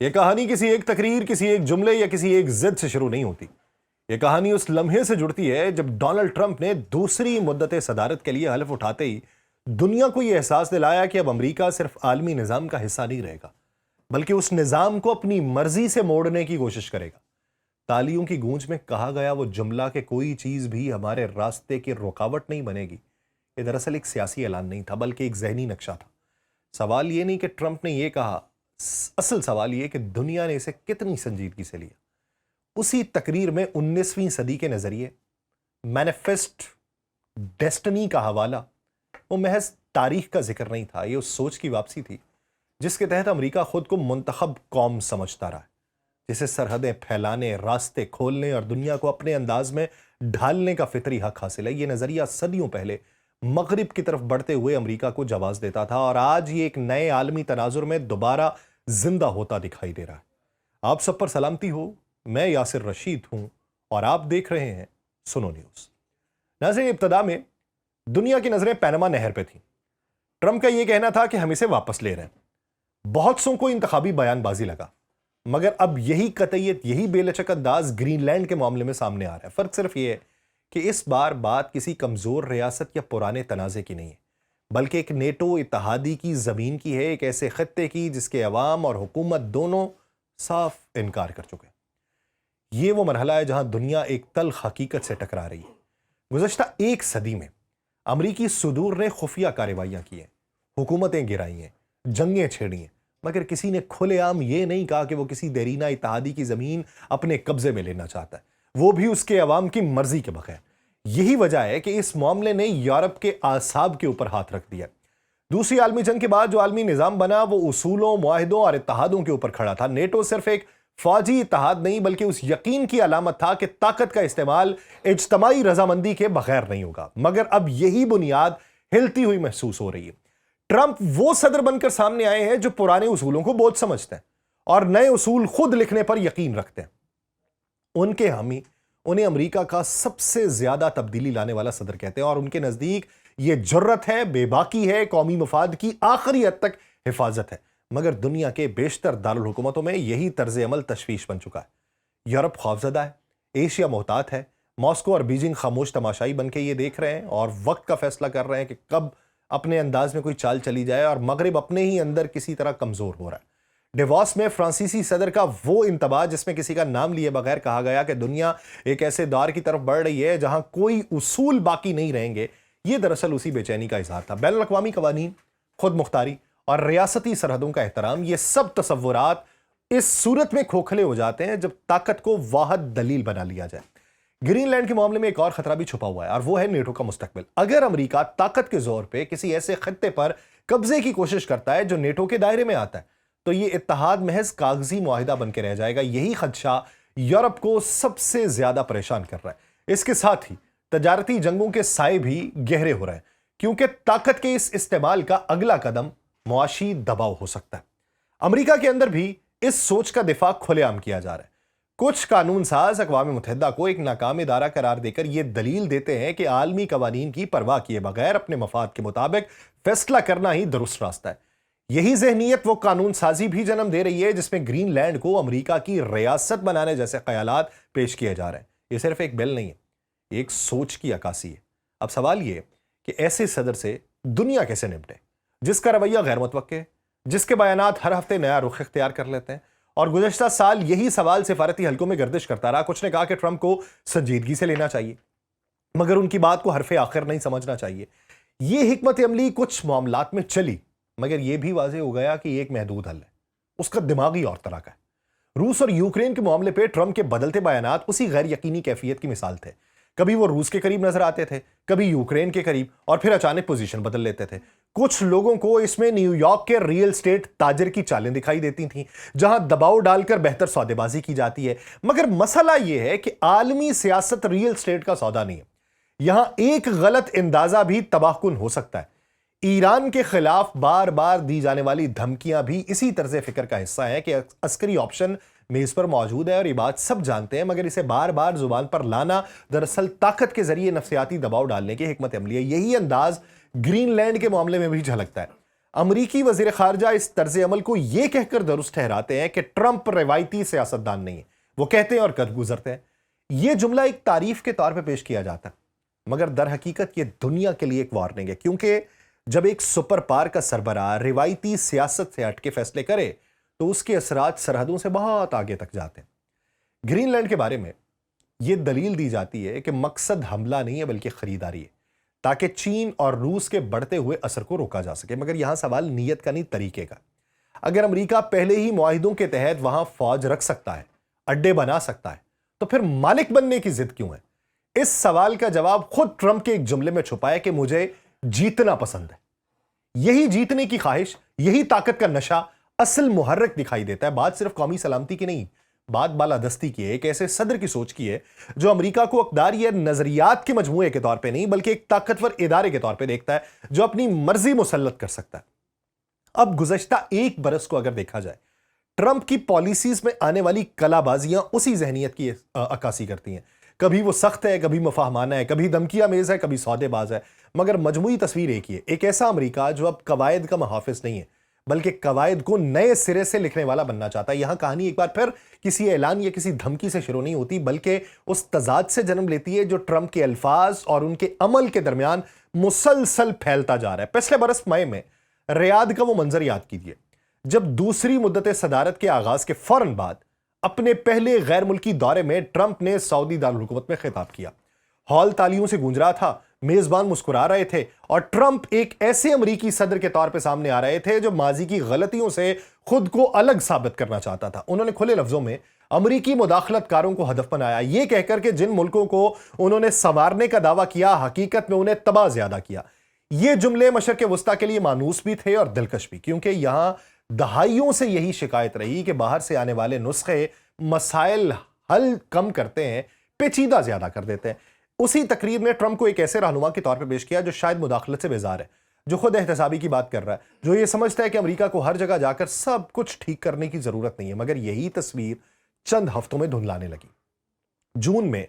یہ کہانی کسی ایک تقریر، کسی ایک جملے یا کسی ایک ضد سے شروع نہیں ہوتی۔ یہ کہانی اس لمحے سے جڑتی ہے جب ڈونلڈ ٹرمپ نے دوسری مدت صدارت کے لیے حلف اٹھاتے ہی دنیا کو یہ احساس دلایا کہ اب امریکہ صرف عالمی نظام کا حصہ نہیں رہے گا، بلکہ اس نظام کو اپنی مرضی سے موڑنے کی کوشش کرے گا۔ تالیوں کی گونج میں کہا گیا وہ جملہ کہ کوئی چیز بھی ہمارے راستے کی رکاوٹ نہیں بنے گی، یہ دراصل ایک سیاسی اعلان نہیں تھا بلکہ ایک ذہنی نقشہ تھا۔ سوال یہ نہیں کہ ٹرمپ نے یہ کہا، اصل سوال یہ کہ دنیا نے اسے کتنی سنجیدگی سے لیا۔ اسی تقریر میں 19ویں صدی کے نظریے، مینیفیسٹ ڈیسٹنی کا حوالہ، وہ محض تاریخ کا ذکر نہیں تھا، یہ اس سوچ کی واپسی تھی جس کے تحت امریکہ خود کو منتخب قوم سمجھتا رہا ہے، جسے سرحدیں پھیلانے، راستے کھولنے اور دنیا کو اپنے انداز میں ڈھالنے کا فطری حق حاصل ہے۔ یہ نظریہ صدیوں پہلے مغرب کی طرف بڑھتے ہوئے امریکہ کو جواز دیتا تھا اور آج یہ ایک نئے عالمی تناظر میں دوبارہ زندہ ہوتا دکھائی دے رہا ہے۔ آپ سب پر سلامتی ہو، میں یاسر رشید ہوں اور آپ دیکھ رہے ہیں سنو نیوز۔ ناظرین، ابتدا میں دنیا کی نظریں پینما نہر پہ تھیں۔ ٹرمپ کا یہ کہنا تھا کہ ہم اسے واپس لے رہے ہیں۔ بہت سوں کو انتخابی بیان بازی لگا، مگر اب یہی قطعیت، یہی بے لچک انداز گرین لینڈ کے معاملے میں سامنے آ رہا ہے۔ فرق صرف یہ ہے کہ اس بار بات کسی کمزور ریاست یا پرانے تنازع کی نہیں ہے، بلکہ ایک نیٹو اتحادی کی زمین کی ہے، ایک ایسے خطے کی جس کے عوام اور حکومت دونوں صاف انکار کر چکے ہیں۔ یہ وہ مرحلہ ہے جہاں دنیا ایک تلخ حقیقت سے ٹکرا رہی ہے۔ گزشتہ ایک صدی میں امریکی صدور نے خفیہ کارروائیاں کی ہیں، حکومتیں گرائی ہیں، جنگیں چھیڑی ہیں، مگر کسی نے کھلے عام یہ نہیں کہا کہ وہ کسی دیرینہ اتحادی کی زمین اپنے قبضے میں لینا چاہتا ہے، وہ بھی اس کے عوام کی مرضی کے بغیر۔ یہی وجہ ہے کہ اس معاملے نے یورپ کے اعصاب کے اوپر ہاتھ رکھ دیا۔ دوسری عالمی جنگ کے بعد جو عالمی نظام بنا وہ اصولوں، معاہدوں اور اتحادوں کے اوپر کھڑا تھا۔ نیٹو صرف ایک فوجی اتحاد نہیں بلکہ اس یقین کی علامت تھا کہ طاقت کا استعمال اجتماعی رضامندی کے بغیر نہیں ہوگا، مگر اب یہی بنیاد ہلتی ہوئی محسوس ہو رہی ہے۔ ٹرمپ وہ صدر بن کر سامنے آئے ہیں جو پرانے اصولوں کو بوجھ سمجھتے ہیں اور نئے اصول خود لکھنے پر یقین رکھتے ہیں۔ ان کے حامی انہیں امریکہ کا سب سے زیادہ تبدیلی لانے والا صدر کہتے ہیں اور ان کے نزدیک یہ جرت ہے، بے باکی ہے، قومی مفاد کی آخری حد تک حفاظت ہے۔ مگر دنیا کے بیشتر دارالحکومتوں میں یہی طرز عمل تشویش بن چکا ہے۔ یورپ خوفزدہ ہے، ایشیا محتاط ہے، ماسکو اور بیجنگ خاموش تماشائی بن کے یہ دیکھ رہے ہیں اور وقت کا فیصلہ کر رہے ہیں کہ کب اپنے انداز میں کوئی چال چلی جائے، اور مغرب اپنے ہی اندر کسی طرح کمزور ہو رہا ہے۔ ڈیووس میں فرانسیسی صدر کا وہ انتباہ جس میں کسی کا نام لیے بغیر کہا گیا کہ دنیا ایک ایسے دور کی طرف بڑھ رہی ہے جہاں کوئی اصول باقی نہیں رہیں گے، یہ دراصل اسی بے چینی کا اظہار تھا۔ بین الاقوامی قوانین، خود مختاری اور ریاستی سرحدوں کا احترام، یہ سب تصورات اس صورت میں کھوکھلے ہو جاتے ہیں جب طاقت کو واحد دلیل بنا لیا جائے۔ گرین لینڈ کے معاملے میں ایک اور خطرہ بھی چھپا ہوا ہے اور وہ ہے نیٹو کا مستقبل۔ اگر امریکہ طاقت کے زور پہ کسی ایسے خطے پر قبضے کی کوشش کرتا ہے جو نیٹو کے دائرے میں آتا ہے تو یہ اتحاد محض کاغذی معاہدہ بن کے رہ جائے گا۔ یہی خدشہ یورپ کو سب سے زیادہ پریشان کر رہا ہے۔ اس کے ساتھ ہی تجارتی جنگوں کے سائے بھی گہرے ہو رہے ہیں، کیونکہ طاقت کے اس استعمال کا اگلا قدم معاشی دباؤ ہو سکتا ہے۔ امریکہ کے اندر بھی اس سوچ کا دفاع کھلے عام کیا جا رہا ہے۔ کچھ قانون ساز اقوام متحدہ کو ایک ناکام ادارہ قرار دے کر یہ دلیل دیتے ہیں کہ عالمی قوانین کی پرواہ کیے بغیر اپنے مفاد کے مطابق فیصلہ کرنا ہی درست راستہ ہے۔ یہی ذہنیت وہ قانون سازی بھی جنم دے رہی ہے جس میں گرین لینڈ کو امریکہ کی ریاست بنانے جیسے خیالات پیش کیے جا رہے ہیں۔ یہ صرف ایک بل نہیں ہے، یہ ایک سوچ کی عکاسی ہے۔ اب سوال یہ کہ ایسے صدر سے دنیا کیسے نمٹے جس کا رویہ غیر متوقع ہے، جس کے بیانات ہر ہفتے نیا رخ اختیار کر لیتے ہیں؟ اور گزشتہ سال یہی سوال سفارتی حلقوں میں گردش کرتا رہا۔ کچھ نے کہا کہ ٹرمپ کو سنجیدگی سے لینا چاہیے، مگر ان کی بات کو حرف آخر نہیں سمجھنا چاہیے۔ یہ حکمت عملی کچھ معاملات میں چلی، مگر یہ بھی واضح ہو گیا کہ یہ ایک محدود حل ہے، اس کا دماغی اور طرح کا ہے۔ روس اور یوکرین کے معاملے پہ ٹرمپ کے بدلتے بیانات اسی غیر یقینی کیفیت کی مثال تھے۔ کبھی وہ روس کے قریب نظر آتے تھے، کبھی یوکرین کے قریب، اور پھر اچانک پوزیشن بدل لیتے تھے۔ کچھ لوگوں کو اس میں نیو یارک کے ریل اسٹیٹ تاجر کی چالیں دکھائی دیتی تھیں جہاں دباؤ ڈال کر بہتر سودے بازی کی جاتی ہے، مگر مسئلہ یہ ہے کہ عالمی سیاست ریل اسٹیٹ کا سودا نہیں ہے۔ یہاں ایک غلط اندازہ بھی تباہ کن ہو سکتا ہے۔ ایران کے خلاف بار بار دی جانے والی دھمکیاں بھی اسی طرز فکر کا حصہ ہیں کہ عسکری آپشن میز پر موجود ہے اور یہ بات سب جانتے ہیں، مگر اسے بار بار زبان پر لانا دراصل طاقت کے ذریعے نفسیاتی دباؤ ڈالنے کی حکمت عملی ہے۔ یہی انداز گرین لینڈ کے معاملے میں بھی جھلکتا ہے۔ امریکی وزیر خارجہ اس طرز عمل کو یہ کہہ کر درست ٹھہراتے ہیں کہ ٹرمپ روایتی سیاستدان نہیں ہے، وہ کہتے ہیں اور قد گزرتے ہیں۔ یہ جملہ ایک تعریف کے طور پہ پیش کیا جاتا ہے، مگر در حقیقت یہ دنیا کے لیے ایک وارننگ ہے، کیونکہ جب ایک سپر پاور کا سربراہ روایتی سیاست سے ہٹ کے فیصلے کرے تو اس کے اثرات سرحدوں سے بہت آگے تک جاتے ہیں۔ گرین لینڈ کے بارے میں یہ دلیل دی جاتی ہے کہ مقصد حملہ نہیں ہے بلکہ خریداری ہے، تاکہ چین اور روس کے بڑھتے ہوئے اثر کو روکا جا سکے۔ مگر یہاں سوال نیت کا نہیں، طریقے کا۔ اگر امریکہ پہلے ہی معاہدوں کے تحت وہاں فوج رکھ سکتا ہے، اڈے بنا سکتا ہے، تو پھر مالک بننے کی ضد کیوں ہے؟ اس سوال کا جواب خود ٹرمپ کے ایک جملے میں چھپا ہے کہ مجھے جیتنا پسند ہے۔ یہی جیتنے کی خواہش، یہی طاقت کا نشہ اصل محرک دکھائی دیتا ہے۔ بات صرف قومی سلامتی کی نہیں، بات بالادستی کی ہے، ایک ایسے صدر کی سوچ کی ہے جو امریکہ کو اقدار یا نظریات کے مجموعے کے طور پہ نہیں بلکہ ایک طاقتور ادارے کے طور پہ دیکھتا ہے جو اپنی مرضی مسلط کر سکتا ہے۔ اب گزشتہ ایک برس کو اگر دیکھا جائے، ٹرمپ کی پالیسیز میں آنے والی کلا بازیاں اسی ذہنیت کی عکاسی کرتی ہیں۔ کبھی وہ سخت ہے، کبھی مفاہمانہ ہے، کبھی دھمکیاں میز ہے، کبھی سودے باز ہے، مگر مجموعی تصویر ایک ہی ہے، ایک ایسا امریکہ جو اب قواعد کا محافظ نہیں ہے بلکہ قواعد کو نئے سرے سے لکھنے والا بننا چاہتا ہے۔ یہاں کہانی ایک بار پھر کسی اعلان یا کسی دھمکی سے شروع نہیں ہوتی بلکہ اس تضاد سے جنم لیتی ہے جو ٹرمپ کے الفاظ اور ان کے عمل کے درمیان مسلسل پھیلتا جا رہا ہے۔ پچھلے برس مئی میں ریاض کا وہ منظر یاد کیجیے جب دوسری مدت صدارت کے آغاز کے فوراً بعد اپنے پہلے غیر ملکی دورے میں ٹرمپ نے سعودی دارالحکومت میں خطاب کیا۔ ہال تالیوں سے گونج رہا تھا، میزبان مسکرا رہے تھے اور ٹرمپ ایک ایسے امریکی صدر کے طور پہ سامنے آ رہے تھے جو ماضی کی غلطیوں سے خود کو الگ ثابت کرنا چاہتا تھا۔ انہوں نے کھلے لفظوں میں امریکی مداخلت کاروں کو ہدف بنایا، یہ کہہ کر کہ جن ملکوں کو انہوں نے سنوارنے کا دعویٰ کیا حقیقت میں انہیں تباہ زیادہ کیا۔ یہ جملے مشرق وسطیٰ کے لیے مانوس بھی تھے اور دلکش بھی، کیونکہ یہاں دہائیوں سے یہی شکایت رہی کہ باہر سے آنے والے نسخے مسائل حل کم کرتے ہیں، پیچیدہ زیادہ کر دیتے ہیں۔ اسی تقریر نے ٹرمپ کو ایک ایسے رہنما کے طور پہ پیش کیا جو شاید مداخلت سے بیزار ہے، جو خود احتسابی کی بات کر رہا ہے، جو یہ سمجھتا ہے کہ امریکہ کو ہر جگہ جا کر سب کچھ ٹھیک کرنے کی ضرورت نہیں ہے۔ مگر یہی تصویر چند ہفتوں میں دھندلانے لگی۔ جون میں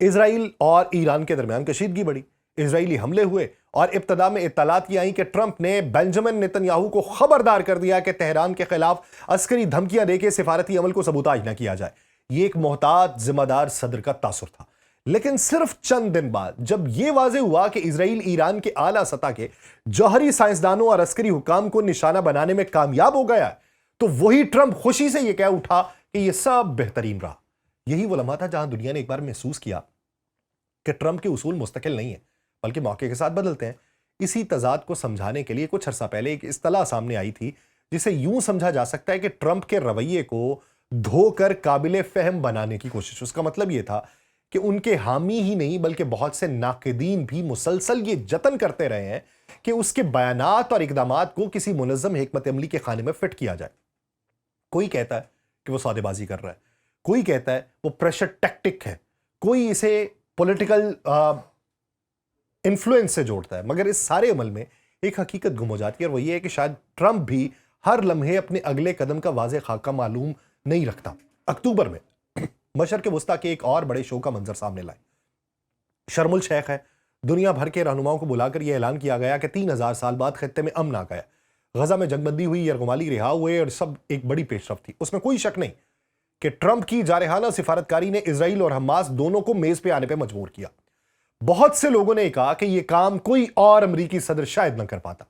اسرائیل اور ایران کے درمیان کشیدگی بڑھی، اسرائیلی حملے ہوئے اور ابتدا میں اطلاعات یہ آئیں کہ ٹرمپ نے بنجمن نیتن یاہو کو خبردار کر دیا کہ تہران کے خلاف عسکری دھمکیاں دے کے سفارتی عمل کو سبوتاژ نہ کیا جائے۔ یہ ایک محتاط ذمہ دار صدر کا تاثر تھا۔ لیکن صرف چند دن بعد جب یہ واضح ہوا کہ اسرائیل ایران کے اعلیٰ سطح کے جوہری سائنسدانوں اور عسکری حکام کو نشانہ بنانے میں کامیاب ہو گیا ہے، تو وہی ٹرمپ خوشی سے یہ کہہ اٹھا کہ یہ سب بہترین رہا۔ یہی وہ لمحہ تھا جہاں دنیا نے ایک بار محسوس کیا کہ ٹرمپ کے اصول مستقل نہیں ہیں بلکہ موقع کے ساتھ بدلتے ہیں۔ اسی تضاد کو سمجھانے کے لیے کچھ عرصہ پہلے ایک اصطلاح سامنے آئی تھی جسے یوں سمجھا جا سکتا ہے کہ ٹرمپ کے رویے کو دھو کر قابل فہم بنانے کی کوشش۔ اس کا مطلب یہ تھا کہ ان کے حامی ہی نہیں بلکہ بہت سے ناقدین بھی مسلسل یہ جتن کرتے رہے ہیں کہ اس کے بیانات اور اقدامات کو کسی منظم حکمت عملی کے خانے میں فٹ کیا جائے۔ کوئی کہتا ہے کہ وہ سودے بازی کر رہا ہے، کوئی کہتا ہے وہ پریشر ٹیکٹک ہے، کوئی اسے پولیٹیکل انفلوئنس سے جوڑتا ہے، مگر اس سارے عمل میں ایک حقیقت گم ہو جاتی ہے اور وہ یہ ہے کہ شاید ٹرمپ بھی ہر لمحے اپنے اگلے قدم کا واضح خاکہ معلوم نہیں رکھتا۔ اکتوبر میں مشرق وسطیٰ کے ایک اور بڑے شو کا منظر سامنے لائے۔ شرم الشیخ ہے، دنیا بھر کے رہنماؤں کو بلا کر یہ اعلان کیا گیا کہ 3000 سال بعد خطے میں امن آ گیا، غزہ میں جنگ بندی ہوئی، یرغمالی رہا ہوئے اور سب ایک بڑی پیش رفت تھی۔ اس میں کوئی شک نہیں کہ ٹرمپ کی جارحانہ سفارتکاری نے اسرائیل اور حماس دونوں کو میز پہ آنے پہ مجبور کیا۔ بہت سے لوگوں نے کہا کہ یہ کام کوئی اور امریکی صدر شاید نہ کر پاتا،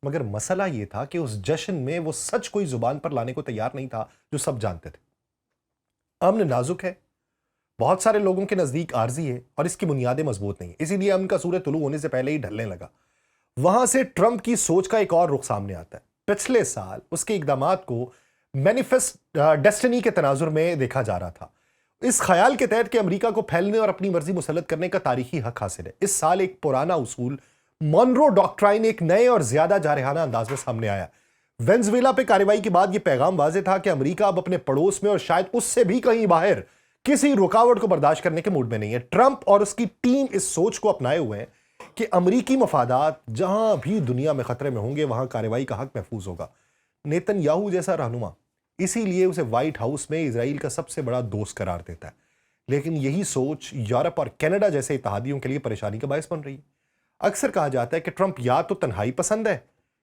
مگر مسئلہ یہ تھا کہ اس جشن میں وہ سچ کوئی زبان پر لانے کو تیار نہیں تھا جو سب جانتے تھے۔ امن نازک ہے، بہت سارے لوگوں کے نزدیک عارضی ہے اور اس کی بنیادیں مضبوط نہیں، اسی لیے امن کا سورج طلوع ہونے سے پہلے ہی ڈھلنے لگا۔ وہاں سے ٹرمپ کی سوچ کا ایک اور رخ سامنے آتا ہے۔ پچھلے سال اس کے اقدامات کو مینیفیسٹ ڈیسٹنی کے تناظر میں دیکھا جا رہا تھا، اس خیال کے تحت کہ امریکہ کو پھیلنے اور اپنی مرضی مسلط کرنے کا تاریخی حق حاصل ہے۔ اس سال ایک پرانا اصول مونرو ڈاکٹرائن ایک نئے اور زیادہ جارحانہ انداز میں سامنے آیا۔ وینزویلا پہ کارروائی کے بعد یہ پیغام واضح تھا کہ امریکہ اب اپنے پڑوس میں اور شاید اس سے بھی کہیں باہر کسی رکاوٹ کو برداشت کرنے کے موڈ میں نہیں ہے۔ ٹرمپ اور اس کی ٹیم اس سوچ کو اپنائے ہوئے ہیں کہ امریکی مفادات جہاں بھی دنیا میں خطرے میں ہوں گے وہاں کارروائی کا حق محفوظ ہوگا۔ نیتن یاہو جیسا رہنما اسی لیے اسے وائٹ ہاؤس میں اسرائیل کا سب سے بڑا دوست قرار دیتا ہے، لیکن یہی سوچ یورپ اور کینیڈا جیسے اتحادیوں کے لیے پریشانی کا باعث بن رہی ہے۔ اکثر کہا جاتا ہے کہ ٹرمپ یا تو تنہائی پسند ہے